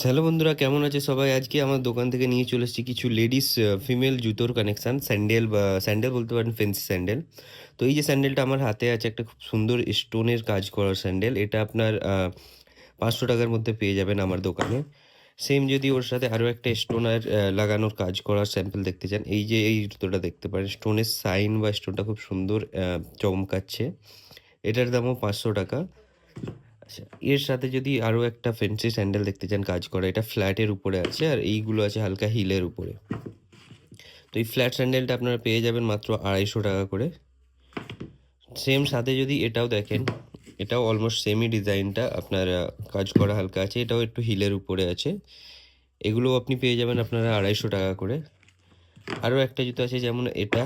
Hello বন্ধুরা, কেমন আছে সবাই? আজকে আমার দোকান থেকে নিয়ে চলে এসেছি কিছু লেডিস ফিমেল জুতোর কানেকশান, স্যান্ডেল বা স্যান্ডেল বলতে পারেন, ফেন্সি স্যান্ডেল। তো এই যে স্যান্ডেলটা আমার হাতে আছে, একটা খুব সুন্দর স্টোনের কাজ করা স্যান্ডেল। এটা আপনার ৫০০ টাকার মধ্যে পেয়ে যাবেন আমার দোকানে। সেম যদি ওর সাথে আরও একটা স্টোনার লাগানোর কাজ করার স্যাম্পল দেখতে চান, এই যে এই জুতোটা দেখতে পারেন, স্টোনের সাইন বা স্টোনটা খুব সুন্দর চমকাচ্ছে। এটার দামও ৫০০ টাকা। আচ্ছা, এর সাথে যদি আরও একটা ফেন্সি স্যান্ডেল দেখতে চান কাজ করা, এটা ফ্ল্যাটের উপরে আছে আর এইগুলো আছে হালকা হিলের উপরে। তো এই ফ্ল্যাট স্যান্ডেলটা আপনারা পেয়ে যাবেন মাত্র ২৫০ টাকা করে। সেম সাথে যদি এটাও দেখেন, এটাও অলমোস্ট সেমই ডিজাইনটা আপনার কাজ করা হালকা আছে, এটাও একটু হিলের উপরে আছে। এগুলোও আপনি পেয়ে যাবেন আপনারা ২৫০ টাকা করে। আরও একটা জুতো আছে যেমন এটা,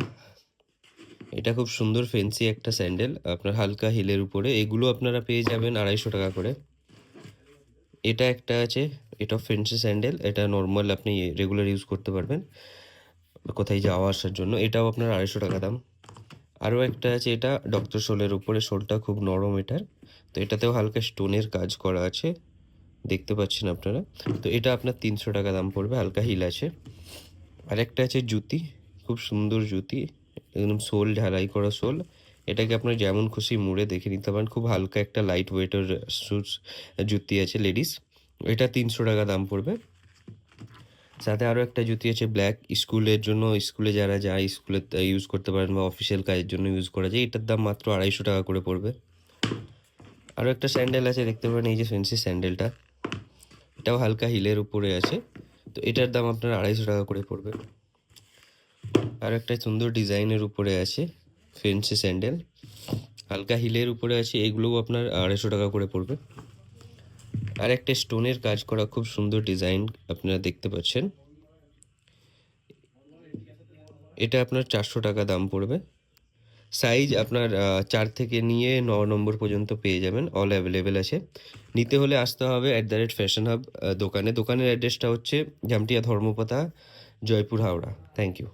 এটা খুব সুন্দর ফেন্সি একটা স্যান্ডেল আপনার হালকা হিলের উপরে, এগুলো আপনারা পেয়ে যাবেন ২৫০ টাকা করে। এটা একটা আছে, এটাও ফেন্সি স্যান্ডেল, এটা নর্মাল আপনি রেগুলার ইউজ করতে পারবেন কোথায় যাওয়া আসার জন্য, এটাও আপনার ২৫০ টাকা দাম। আরও একটা আছে, এটা ডক্টর সোলের উপরে, সোলটা খুব নরম এটার। তো এটাতেও হালকা স্টোনের কাজ করা আছে, দেখতে পাচ্ছেন আপনারা। তো এটা আপনার ৩০০ টাকা দাম পড়বে, হালকা হিল আছে। আরেকটা আছে জুতি, খুব সুন্দর জুতি, একদম সোল ঢালাই করা সোল। এটাকে আপনার যেমন খুশি মুড়ে দেখে নিতে পারেন, খুব হালকা একটা লাইট ওয়েটের শুজ জুতি আছে লেডিস। এটা ৩০০ টাকা দাম পড়বে। সাথে আরও একটা জুতি আছে ব্ল্যাক, স্কুলের জন্য, স্কুলে যারা যায় স্কুলে ইউজ করতে পারেন বা অফিসিয়াল কাজের জন্য ইউজ করা যায়। এটার দাম মাত্র ২৫০ টাকা করে পড়বে। আরও একটা স্যান্ডেল আছে, দেখতে পারেন এই যে ফেন্সি স্যান্ডেলটা, এটাও হালকা হিলের উপরে আছে। তো এটার দাম আপনার ২৫০ টাকা করে পড়বে। আর একটা সুন্দর ডিজাইনের উপরে আছে ফেন্সি স্যান্ডেল, হালকা হিলের উপরে আছে, এগুলোও আপনার ২৫০ টাকা করে পড়বে। আর একটা স্টোনের কাজ করা খুব সুন্দর ডিজাইন আপনারা দেখতে পাচ্ছেন, এটা আপনার ৪০০ টাকা দাম পড়বে। সাইজ আপনার ৪ থেকে নিয়ে ৯ নম্বর পর্যন্ত পেয়ে যাবেন, অল অ্যাভেলেবেল আছে। নিতে হলে আসতে হবে @ফ্যাশন হাব দোকানে। দোকানের অ্যাড্রেসটা হচ্ছে জামটিয়া ধর্মপাতা, জয়পুর, হাওড়া। Thank you.